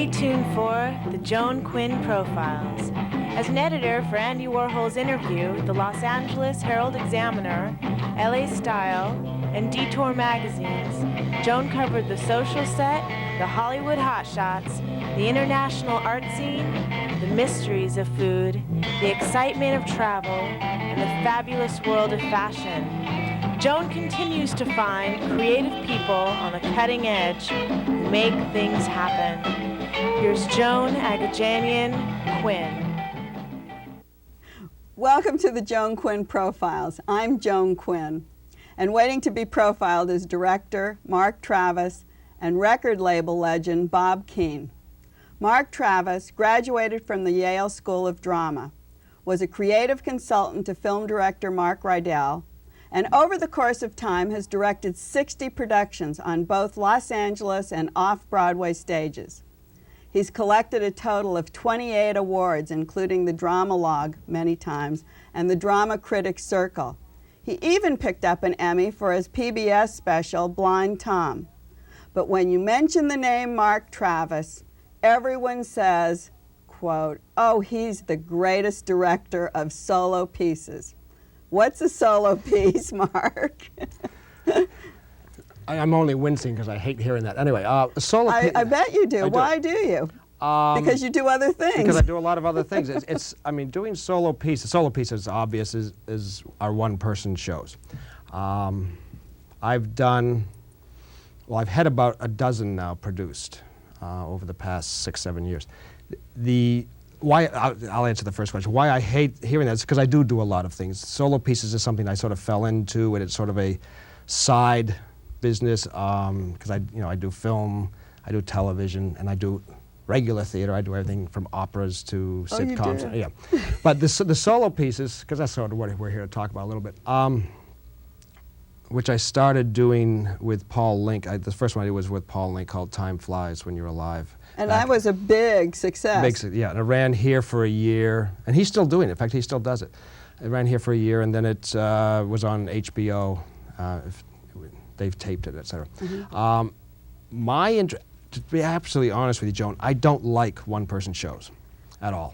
Stay tuned for the Joan Quinn Profiles. As an editor for Andy Warhol's Interview, the Los Angeles Herald-Examiner, LA Style, and Detour magazines, Joan covered the social set, the Hollywood hotshots, the international art scene, the mysteries of food, the excitement of travel, and the fabulous world of fashion. Joan continues to find creative people on the cutting edge who make things happen. Here's Joan Agajanian Quinn. Welcome to the Joan Quinn Profiles. I'm Joan Quinn, and waiting to be profiled is director Mark Travis and record label legend Bob Keane. Mark Travis graduated from the Yale School of Drama, was a creative consultant to film director Mark Rydell, and over the course of time has directed 60 productions on both Los Angeles and off-Broadway stages. He's collected a total of 28 awards, including the Drama Log many times and the Drama Critics Circle. He even picked up an Emmy for his PBS special, Blind Tom. But when you mention the name Mark Travis, everyone says, quote, "Oh, he's the greatest director of solo pieces." What's a solo piece, Mark? I'm only wincing because I hate hearing that. Anyway, a solo piece. I bet you do. Why do you? Because you do other things. Because I do a lot of other things. I mean, doing solo pieces, obvious, are one-person shows. I've had about a dozen now produced over the past 6-7 years. I'll answer the first question. Why I hate hearing that is because I do a lot of things. Solo pieces is something I sort of fell into, and it's sort of a side business because I do film, I do television, and I do regular theater. I do everything from operas to sitcoms. You do? Yeah, but the solo pieces, because that's sort of what we're here to talk about a little bit. Which I started doing with Paul Link. The first one I did was with Paul Link called Time Flies When You're Alive. And that was a big success. Yeah, and it ran here for a year, and he's still doing it. In fact, he still does it. It ran here for a year, and then it was on HBO. They've taped it, etc. Mm-hmm. To be absolutely honest with you, Joan, I don't like one-person shows at all.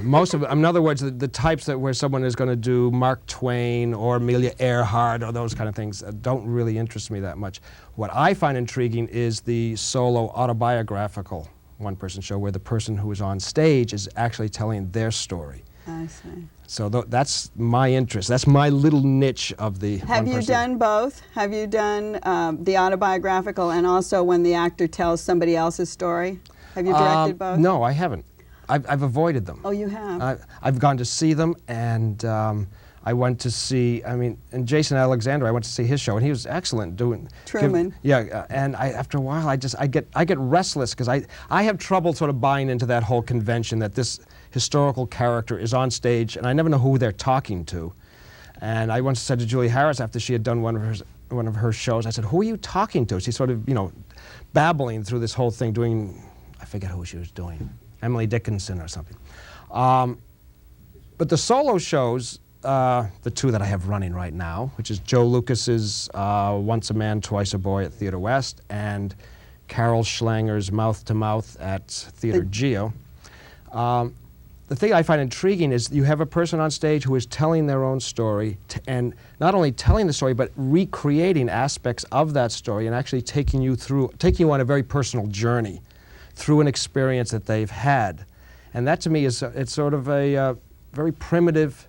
Most of it, in other words, the types where someone is going to do Mark Twain or Amelia Earhart or those kind of things don't really interest me that much. What I find intriguing is the solo autobiographical one-person show where the person who is on stage is actually telling their story. I see. So that's my interest. That's my little niche of the Have you done both? Have you done the autobiographical and also when the actor tells somebody else's story? Have you directed both? No, I haven't. I've avoided them. Oh, you have? I've gone to see them, and I went to see, and Jason Alexander, I went to see his show, and he was excellent doing... Truman. And after a while, I get restless, because I have trouble sort of buying into that whole convention that this historical character is on stage, and I never know who they're talking to. And I once said to Julie Harris, after she had done one of her shows, I said, "Who are you talking to?" She's sort of, babbling through this whole thing, doing, I forget who she was doing. Emily Dickinson or something. But the solo shows, the two that I have running right now, which is Joe Lucas's Once a Man, Twice a Boy at Theater West, and Carol Schlanger's Mouth to Mouth at Theater Geo. The thing I find intriguing is you have a person on stage who is telling their own story, and not only telling the story, but recreating aspects of that story and actually taking you on a very personal journey through an experience that they've had. And that to me is it's sort of a very primitive,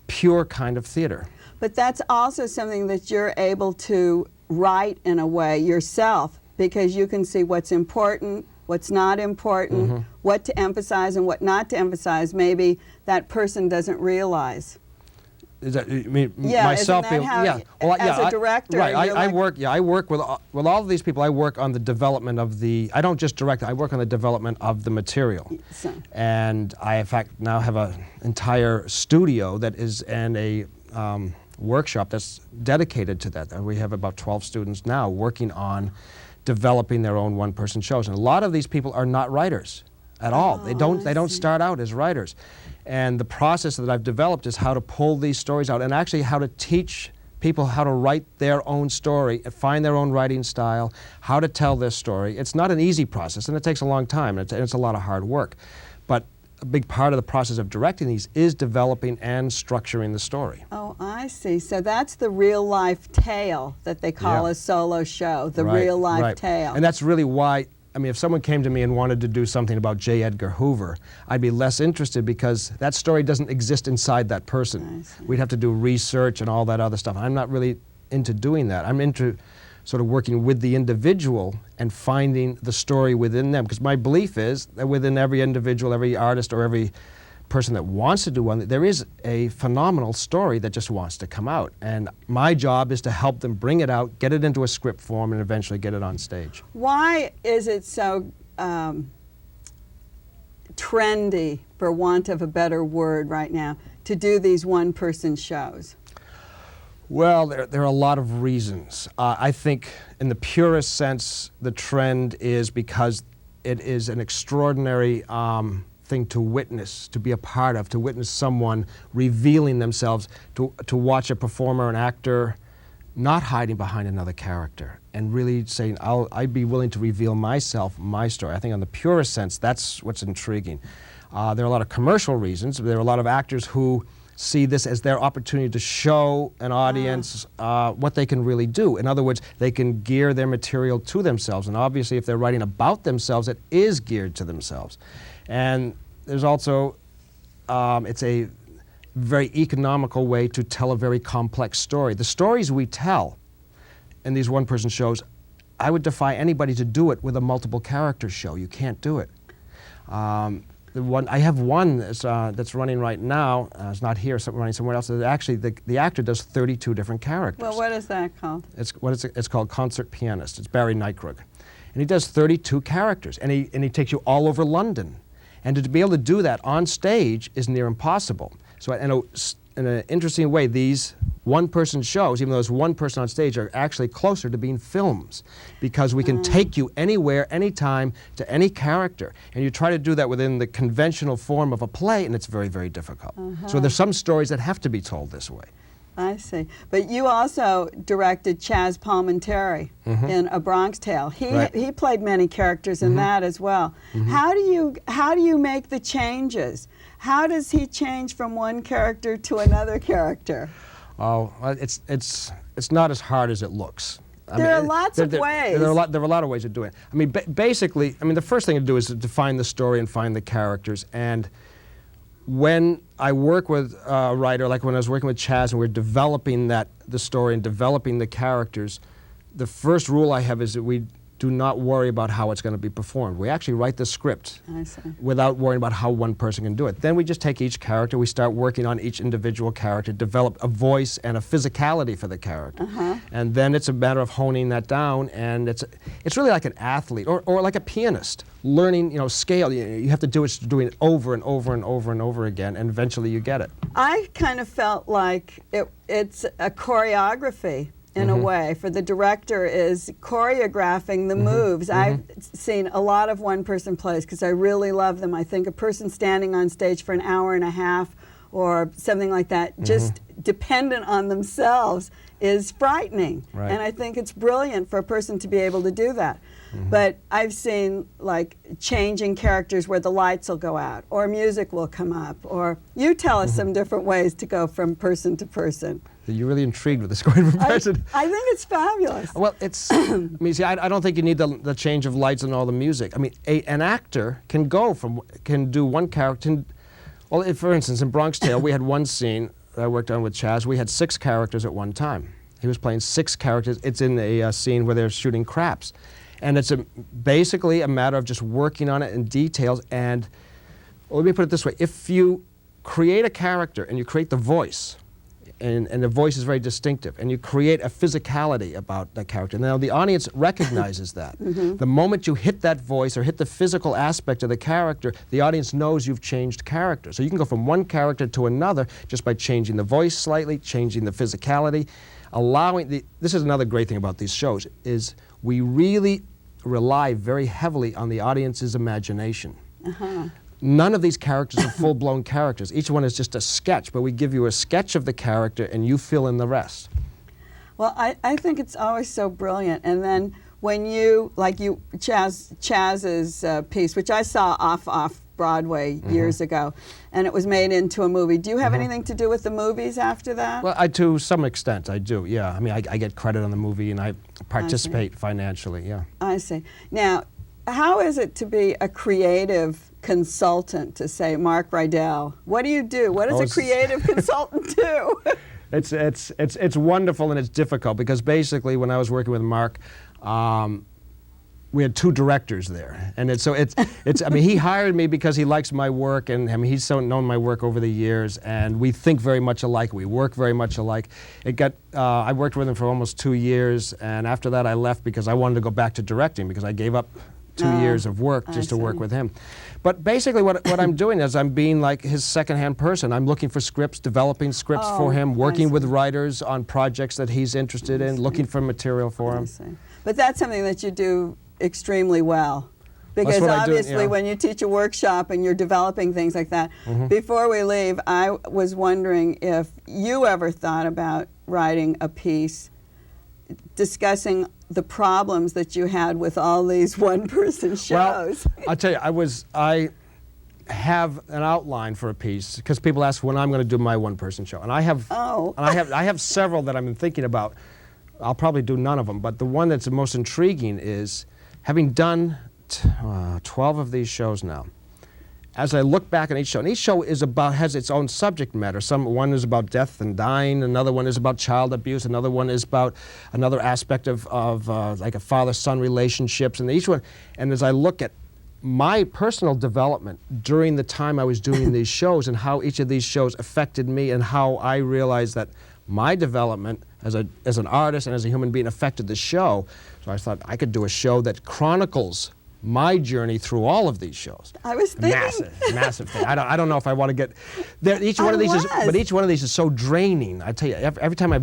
pure kind of theater. But that's also something that you're able to write in a way yourself, because you can see what's important, what's not important, mm-hmm. what to emphasize and what not to emphasize. Maybe that person doesn't realize. Is that, you mean yeah, myself? Isn't that how, yeah. Well, as a director, right. I like work with all of these people. I work on the development of the. I don't just direct. I work on the development of the material. So. And I, in fact, now have an entire studio that is and a workshop that's dedicated to that. We have about 12 students now working on developing their own one-person shows, and a lot of these people are not writers at all. They don't start out as writers. And the process that I've developed is how to pull these stories out and actually how to teach people how to write their own story, find their own writing style, how to tell their story. It's not an easy process, and it takes a long time, and it's a lot of hard work. But a big part of the process of directing these is developing and structuring the story. Oh, I see. So that's the real-life tale that they call a solo show, the real-life tale. And that's really why, I mean, if someone came to me and wanted to do something about J. Edgar Hoover, I'd be less interested because that story doesn't exist inside that person. We'd have to do research and all that other stuff. I'm not really into doing that. I'm into sort of working with the individual and finding the story within them. Because my belief is that within every individual, every artist, or every person that wants to do one, there is a phenomenal story that just wants to come out. And my job is to help them bring it out, get it into a script form, and eventually get it on stage. Why is it so trendy, for want of a better word right now, to do these one-person shows? Well, there are a lot of reasons. I think in the purest sense, the trend is because it is an extraordinary thing to witness, to be a part of, to witness someone revealing themselves, to watch a performer, an actor, not hiding behind another character, and really saying, I'd be willing to reveal myself, my story. I think in the purest sense, that's what's intriguing. There are a lot of commercial reasons. There are a lot of actors who see this as their opportunity to show an audience what they can really do. In other words, they can gear their material to themselves, and obviously if they're writing about themselves, it is geared to themselves. And there's also, it's a very economical way to tell a very complex story. The stories we tell in these one-person shows, I would defy anybody to do it with a multiple character show. You can't do it. I have one that's running right now. It's not here, running somewhere else. Actually, the actor does 32 different characters. Well, what is that called? It's called Concert Pianist. It's Barry Nightkrug. And he does 32 characters, and he takes you all over London. And to be able to do that on stage is near impossible. So in an interesting way, these one-person shows, even though there's one person on stage, are actually closer to being films because we can take you anywhere, anytime, to any character. And you try to do that within the conventional form of a play, and it's very, very difficult. So there's some stories that have to be told this way. I see. But you also directed Chaz Palminteri in A Bronx Tale. He played many characters in that as well. How do you make the changes? How does he change from one character to another character? Oh, it's not as hard as it looks. There are lots of ways. There are a lot of ways of doing it. I mean, basically, the first thing to do is to define the story and find the characters. And when I work with a writer, like when I was working with Chaz and we're developing the story and developing the characters, the first rule I have is that we do not worry about how it's going to be performed. We actually write the script without worrying about how one person can do it. Then we just take each character, we start working on each individual character, develop a voice and a physicality for the character. And then it's a matter of honing that down, and it's really like an athlete or like a pianist. Learning, scale, you have to do it, doing it over and over and over and over again, and eventually you get it. I kind of felt like it's a choreography in a way, for the director is choreographing the moves. I've seen a lot of one-person plays because I really love them. I think a person standing on stage for an hour and a half or something like that, just dependent on themselves, is frightening. And I think it's brilliant for a person to be able to do that. But I've seen like changing characters where the lights will go out or music will come up, or you tell us some different ways to go from person to person. You're really intrigued with this going from person. I think it's fabulous. Well, it's, I don't think you need the change of lights and all the music. An actor can do one character. Well, for instance, in Bronx Tale, we had one scene that I worked on with Chaz. We had 6 characters at one time. He was playing 6 characters. It's in a scene where they're shooting craps. And it's basically a matter of just working on it in details. And let me put it this way. If you create a character and you create the voice, and the voice is very distinctive, and you create a physicality about that character. Now the audience recognizes that. The moment you hit that voice or hit the physical aspect of the character, the audience knows you've changed character. So you can go from one character to another just by changing the voice slightly, changing the physicality, this is another great thing about these shows, is we really rely very heavily on the audience's imagination. None of these characters are full-blown characters. Each one is just a sketch, but we give you a sketch of the character and you fill in the rest. Well, I think it's always so brilliant. And then when you, like Chaz's piece, which I saw off Broadway years ago, and it was made into a movie. Do you have anything to do with the movies after that? Well, to some extent, I do, yeah. I mean, I get credit on the movie, and I participate financially, yeah. I see. Now, how is it to be a creative consultant to, say, Mark Rydell? What do you do? What does a creative consultant do? It's wonderful and it's difficult, because basically when I was working with Mark, we had two directors there, and I mean, he hired me because he likes my work, and I mean, he's known my work over the years, and we think very much alike. We work very much alike. I worked with him for almost 2 years, and after that I left because I wanted to go back to directing, because I gave up 2 years of work just to work with him. But basically what I'm doing is I'm being like his second-hand person. I'm looking for scripts, developing scripts for him, working with writers on projects that he's interested in, looking for material for him. But that's something that you do extremely well. Because obviously when you teach a workshop and you're developing things like that, before we leave, I was wondering if you ever thought about writing a piece discussing the problems that you had with all these one-person shows. Well, I'll tell you, I have an outline for a piece, because people ask when I'm going to do my one-person show, and I have I have several that I've been thinking about. I'll probably do none of them, but the one that's the most intriguing is, having done 12 of these shows now, as I look back on each show, and each show has its own subject matter. One is about death and dying, another one is about child abuse, another one is about another aspect of like a father-son relationships, and each one. And as I look at my personal development during the time I was doing these shows, and how each of these shows affected me, and how I realized that my development as an artist and as a human being affected the show, so I thought I could do a show that chronicles my journey through all of these shows. I was thinking massive thing. I don't know if I want to get there. Each one of these is so draining. I tell you, every time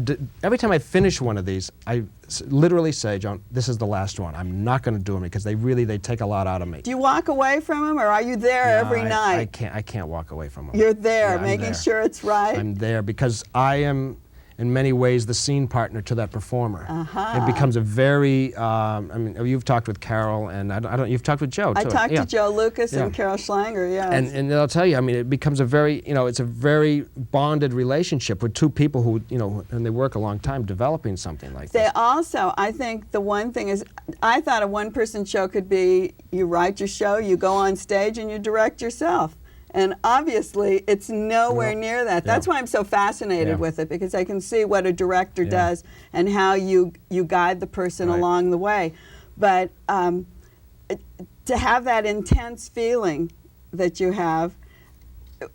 I finish one of these, I literally say, Joan, this is the last one. I'm not going to do them, because they take a lot out of me. Do you walk away from them, or are you there every night? I can't walk away from them. You're there, making sure it's right. I'm there because I am, in many ways, the scene partner to that performer. It becomes a very, I mean, you've talked with Carol, and you've talked with Joe, too. I talked to Joe Lucas and Carol Schlanger, And I'll tell you, I mean, it becomes a very, it's a very bonded relationship with two people who, and they work a long time developing something like this. They also, I think the one thing is, I thought a one-person show could be, you write your show, you go on stage, and you direct yourself. And obviously, it's nowhere near that. That's why I'm so fascinated with it, because I can see what a director does and how you guide the person along the way. But to have that intense feeling that you have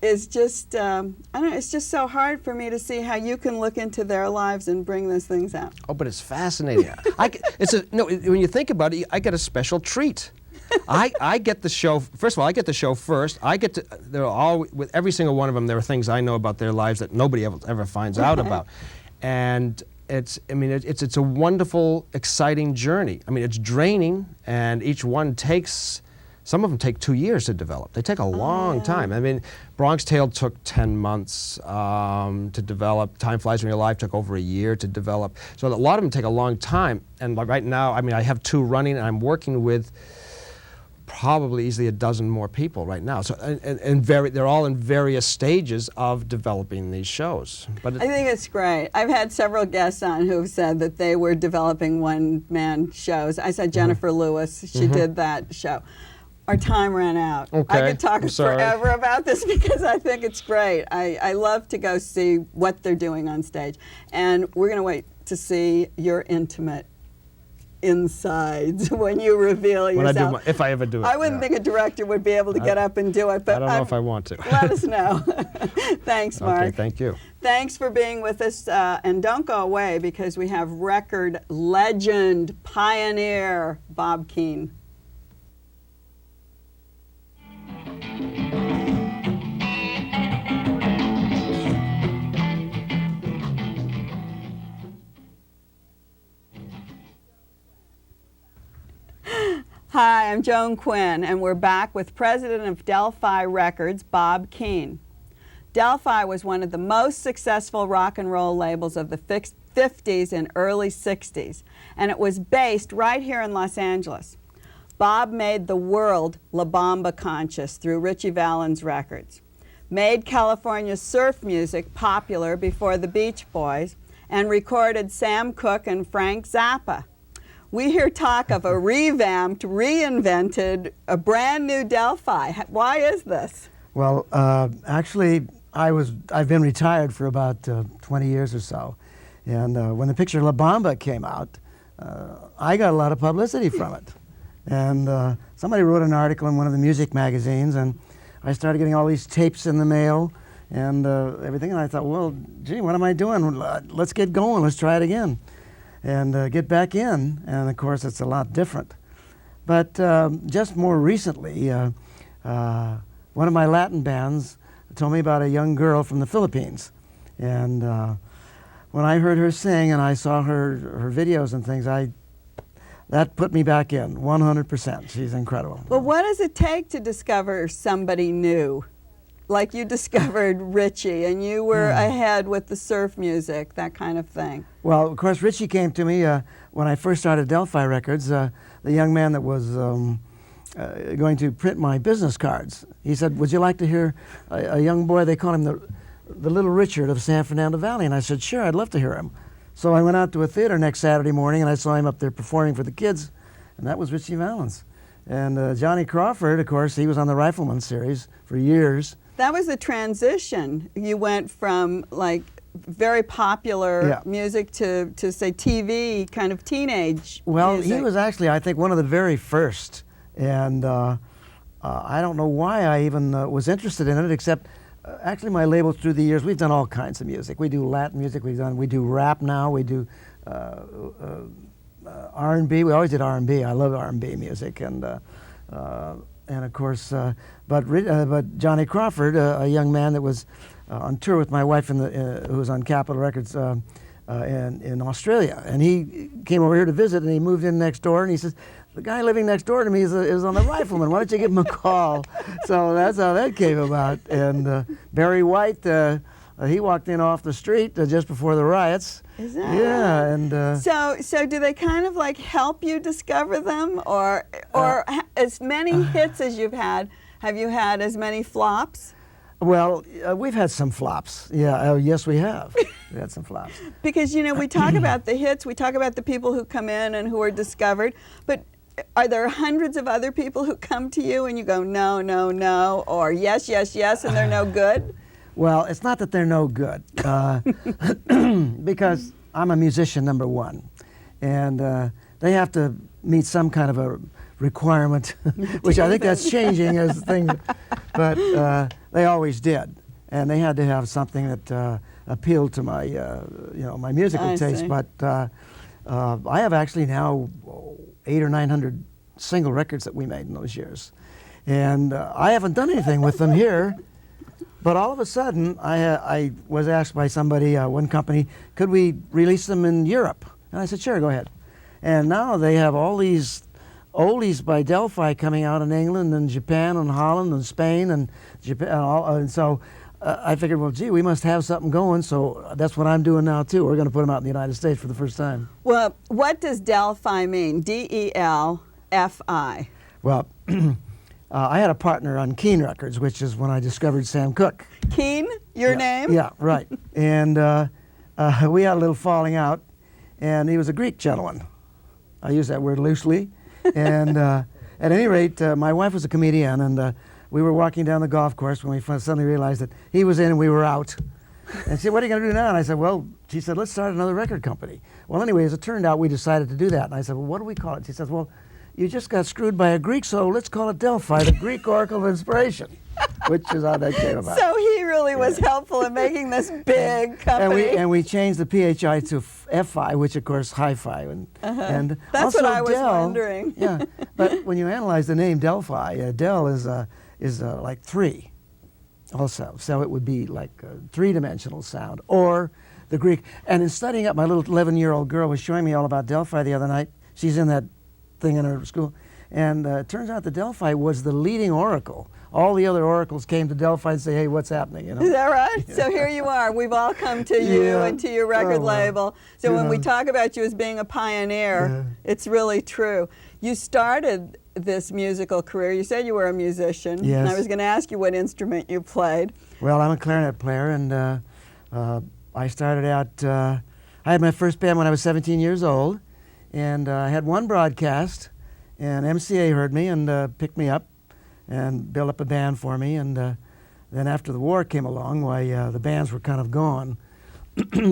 is just, I don't know, it's just so hard for me to see how you can look into their lives and bring those things out. Oh, but it's fascinating. When you think about it, I get a special treat. I get the show, first of all, I get the show first. With every single one of them, there are things I know about their lives that nobody ever finds out about. And it's a wonderful, exciting journey. I mean, it's draining, and each one some of them take 2 years to develop. They take a long time. I mean, Bronx Tale took 10 months to develop. Time Flies When You're Alive took over a year to develop. So a lot of them take a long time. And right now, I mean, I have 2 running, and I'm working with probably easily a dozen more people right now. So, they're all in various stages of developing these shows. But I think it's great. I've had several guests on who've said that they were developing one-man shows. I said Jennifer Lewis, she did that show. Our time ran out. Okay. I could talk forever about this because I think it's great. I love to go see what they're doing on stage. And we're going to wait to see your intimate insides when you reveal yourself. If I ever do it. I wouldn't think a director would be able to get up and do it, but I don't know if I want to. Let us know. Thanks, Mark. Okay, thank you. Thanks for being with us, and don't go away, because we have record legend, pioneer, Bob Keane. Hi, I'm Joan Quinn, and we're back with President of Delphi Records, Bob Keane. Delphi was one of the most successful rock and roll labels of the 50s and early 60s, and it was based right here in Los Angeles. Bob made the world La Bamba conscious through Ritchie Valens records, made California surf music popular before the Beach Boys, and recorded Sam Cooke and Frank Zappa. We hear talk of a revamped, reinvented, a brand new Delphi. Why is this? Well, actually, I've been retired for about 20 years or so, and when the picture La Bamba came out, I got a lot of publicity from it. And somebody wrote an article in one of the music magazines, and I started getting all these tapes in the mail and everything, and I thought, well, gee, what am I doing? Let's get going, let's try it again. And get back in, and of course it's a lot different. But just more recently, one of my Latin bands told me about a young girl from the Philippines. And when I heard her sing and I saw her videos and things, that put me back in, 100%. She's incredible. Well, what does it take to discover somebody new? Like you discovered Ritchie, and you were ahead with the surf music, that kind of thing. Well, of course, Ritchie came to me when I first started Delphi Records, the young man that was going to print my business cards. He said, would you like to hear a young boy, they call him the Little Richard of San Fernando Valley? And I said, sure, I'd love to hear him. So I went out to a theater next Saturday morning, and I saw him up there performing for the kids, and that was Ritchie Valens. And Johnny Crawford, of course, he was on the Rifleman series for years. That was a transition. You went from like very popular music to say TV kind of teenage music. He was actually, I think, one of the very first. And I don't know why I even was interested in it, except actually my labels through the years, we've done all kinds of music. We do Latin music, we do rap now, we do R&B. We always did R&B. I love R&B music. And of course, but Johnny Crawford, a young man that was on tour with my wife, who was on Capitol Records in Australia, and he came over here to visit, and he moved in next door, and he says, the guy living next door to me is on the Rifleman. Why don't you give him a call? So that's how that came about. And Barry White, he walked in off the street just before the riots. Is that? Yeah, and so do they kind of like help you discover them, or as many hits as you've had, have you had as many flops? Well, we've had some flops. Yeah, yes, we have. We had some flops. Because we talk about the hits, we talk about the people who come in and who are discovered, but are there hundreds of other people who come to you and you go no, no, no, or yes, yes, yes, and they're no good? Well, it's not that they're no good, because I'm a musician, number one, and they have to meet some kind of a requirement, which I think that's changing as things, but they always did, and they had to have something that appealed to my, my musical taste. See. But I have actually now 800 or 900 single records that we made in those years, and I haven't done anything with them here. But all of a sudden, I was asked by somebody, one company, could we release them in Europe? And I said, sure, go ahead. And now they have all these oldies by Delphi coming out in England and Japan and Holland and Spain and Japan. And so I figured, well, gee, we must have something going. So that's what I'm doing now, too. We're going to put them out in the United States for the first time. Well, what does Delphi mean? D-E-L-F-I. Well, I had a partner on Keane Records, which is when I discovered Sam Cooke. Keane, your name? Yeah, right. And we had a little falling out, and he was a Greek gentleman. I use that word loosely. And at any rate, my wife was a comedian, and we were walking down the golf course when we suddenly realized that he was in and we were out. And she said, what are you going to do now? And I said, well, she said, let's start another record company. Well, anyway, as it turned out, we decided to do that. And I said, well, what do we call it? She says, well, you just got screwed by a Greek, so let's call it Delphi, the Greek Oracle of Inspiration, which is how that came about. So he really was helpful in making this big company. And we changed the PHI to FI, which of course hi-fi. And that's also what I was Del, wondering. Yeah, but when you analyze the name Delphi, Del is like 3 also. So it would be like a 3-dimensional sound, or the Greek. And in studying up, my little 11-year-old girl was showing me all about Delphi the other night. She's in that thing in her school. And it turns out the Delphi was the leading oracle all the other oracles came to Delphi and say, hey, what's happening? You know? Is that right? So here you are. We've all come to you Yeah. and to your record Oh, well. label. So You when we know. talk about you as being a pioneer, it's really true. You started this musical career. You said you were a musician. And I Yes. was going to ask you what instrument you played. Well, I'm a clarinet player, and I started out, I had my first band when I was 17 years old, and I had one broadcast, and MCA heard me and picked me up and built up a band for me, and then after the war came along, why the bands were kind of gone.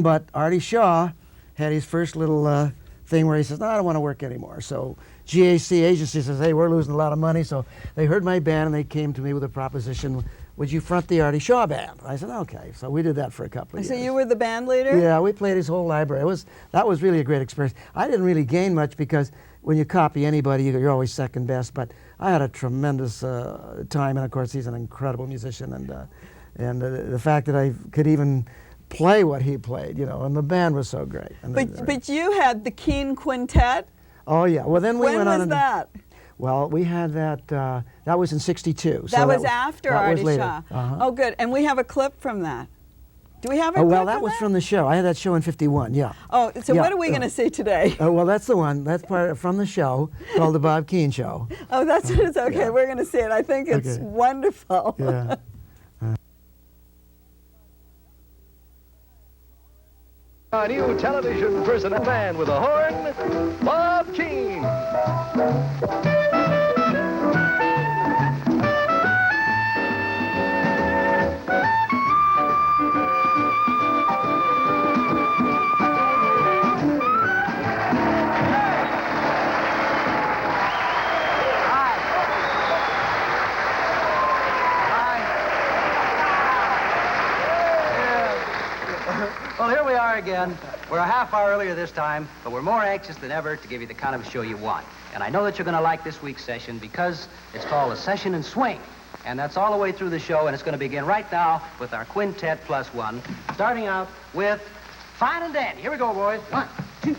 But Artie Shaw had his first little thing where he says, no, I don't want to work anymore. So GAC agency says, hey, we're losing a lot of money. So they heard my band and they came to me with a proposition, would you front the Artie Shaw band? I said, okay. So we did that for a couple of So years. you were the band leader? Yeah, we played his whole library. That was really a great experience. I didn't really gain much because when you copy anybody, you're always second best. But I had a tremendous time, and of course he's an incredible musician, and the fact that I could even play what he played, you know, and the band was so great. And But you had the Keane Quintet. oh yeah, well then we When went on. was and- that? Well, we had that. That was in '62. That was after that was Artie later. Shaw. Uh-huh. Oh, good. And we have a clip from that. Do we have a Oh, clip well, that was from the show. I had that show in '51. Yeah. Oh, so Yeah, what are we going to see today? Oh, well, that's the one. That's part from the show called the Bob Keane Show. Oh, that's what it's okay. yeah. We're going to see it. I think it's Okay. wonderful. Yeah. Our new television person, a man with a horn, Bob Keane. Well, here we are again. We're a half hour earlier this time, but we're more anxious than ever to give you the kind of show you want. And I know that you're going to like this week's session because it's called a session in swing. And that's all the way through the show, and it's going to begin right now with our quintet plus one, starting out with Fine and Dandy. Here we go, boys. 1, 2.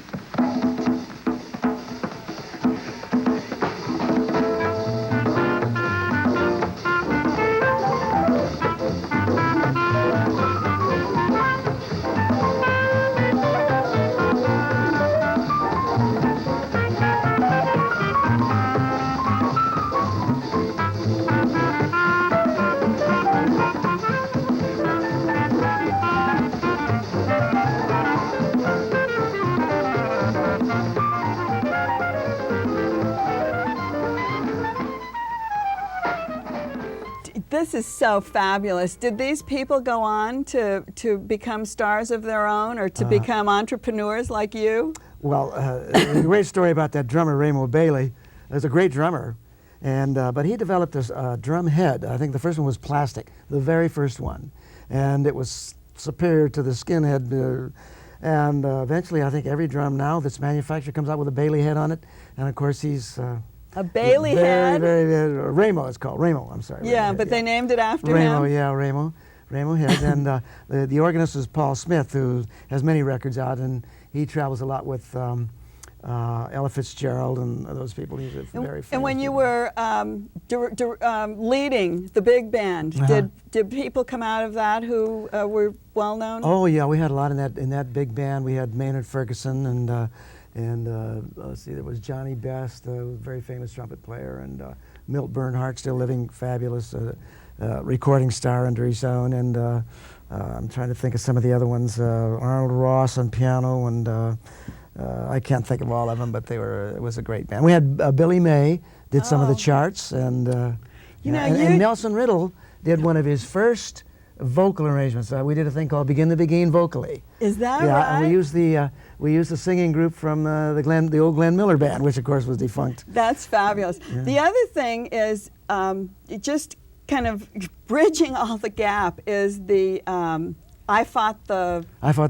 This is so fabulous. Did these people go on to become stars of their own or to become entrepreneurs like you? Well, there's a great story about that drummer, Ramo Bailey. There's a great drummer, and but he developed this drum head. I think the first one was plastic, the very first one, and it was superior to the skin head. And eventually, I think every drum now that's manufactured comes out with a Bailey head on it, and of course he's A Bailey very, head? very, Ramo. It's called Ramo. I'm sorry. Yeah, Ramo but head, they named it after Ramo, him? yeah, Ramo head. And the organist is Paul Smith, who has many records out, and he travels a lot with Ella Fitzgerald and those people. He's a very famous And when you people. were leading the big band, did people come out of that who were well known? Oh yeah, we had a lot in that big band. We had Maynard Ferguson and let's see, there was Johnny Best, a very famous trumpet player, and Milt Bernhardt, still living, fabulous recording star under his own, and I'm trying to think of some of the other ones. Arnold Ross on piano, and I can't think of all of them, but it was a great band. We had Billy May did some of the charts, and and Nelson Riddle did one of his first vocal arrangements. We did a thing called "Begin the Beguine" vocally. Is that yeah, right? and we used the singing group from the old Glenn Miller band, which of course was defunct. That's fabulous. Yeah. The other thing is just kind of bridging all the gap is the I Fought the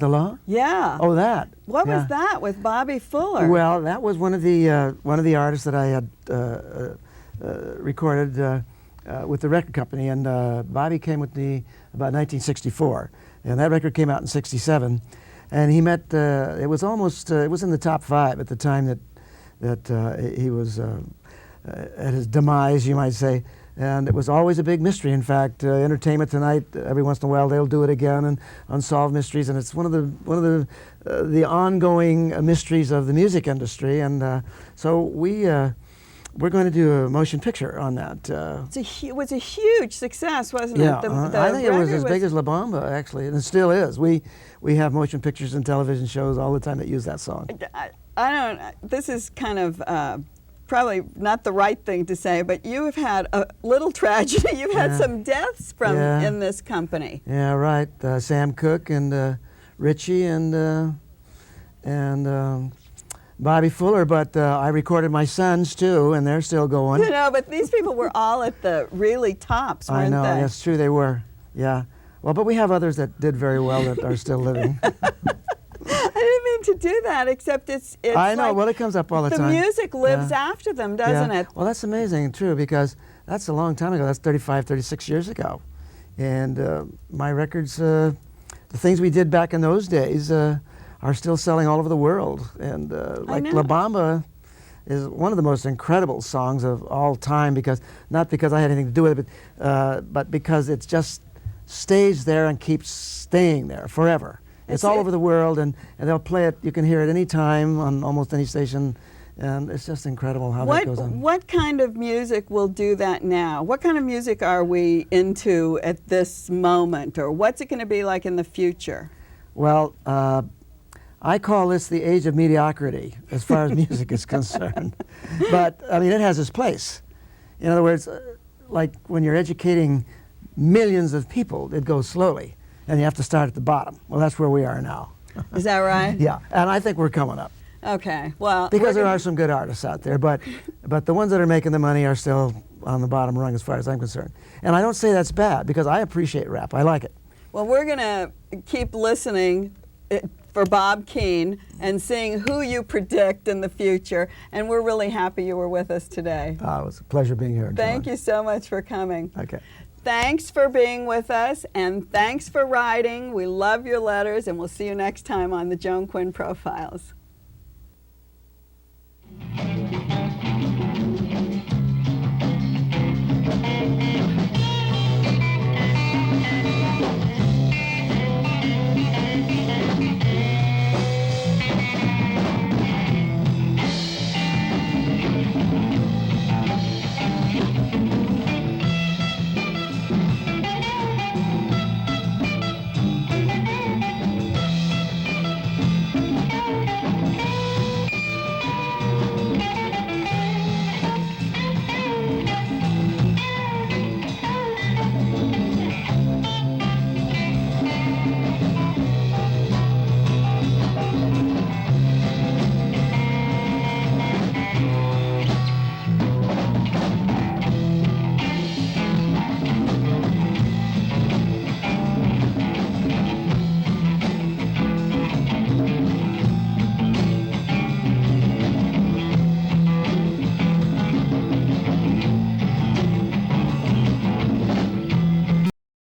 Law. Yeah. Oh, that. What yeah. was that with Bobby Fuller? Well, that was one of the artists that I had recorded with the record company, and Bobby came with me about 1964, and that record came out in '67, and he met. It was in the top 5 at the time that he was at his demise, you might say. And it was always a big mystery. In fact, Entertainment Tonight, every once in a while they'll do it again, and Unsolved Mysteries, and it's one of the ongoing mysteries of the music industry. And so we're going to do a motion picture on that. It was a huge success, wasn't Yeah, it? I think it was as big as La Bamba, actually, and it still is. We have motion pictures and television shows all the time that use that song. I don't. This is kind of probably not the right thing to say, but you have had a little tragedy. You've had some deaths from in this company. Yeah, right. Sam Cooke and Richie and Bobby Fuller, but I recorded my sons too, and they're still going. You know, but these people were all at the really tops, weren't I know, they? that's true, they were. Yeah. Well, but we have others that did very well that are still living. I didn't mean to do that, except it's I know, like well, it comes up all the time. The music lives after them, doesn't it? Well, that's amazing, true, because that's a long time ago. That's 35, 36 years ago. And my records, the things we did back in those days, are still selling all over the world. And like La Bamba is one of the most incredible songs of all time, because not because I had anything to do with it, but because it's just stays there and keeps staying there forever. It's all over the world, and they'll play it. You can hear it any time on almost any station, and it's just incredible how that goes on. What kind of music will do that now? What kind of music are we into at this moment, or what's it going to be like in the future? Well, I call this the age of mediocrity as far as music is concerned. But, I mean, it has its place. In other words, like when you're educating millions of people, it goes slowly, and you have to start at the bottom. Well, that's where we are now. Is that right? Yeah, and I think we're coming up. Okay, well... Because there are some good artists out there, but the ones that are making the money are still on the bottom rung as far as I'm concerned. And I don't say that's bad, because I appreciate rap. I like it. Well, we're going to keep listening for Bob Keane and seeing who you predict in the future. And we're really happy you were with us today. It was a pleasure being here. Thank you so much for coming. Okay. Thanks for being with us, and thanks for writing. We love your letters, and we'll see you next time on the Joan Quinn Profiles.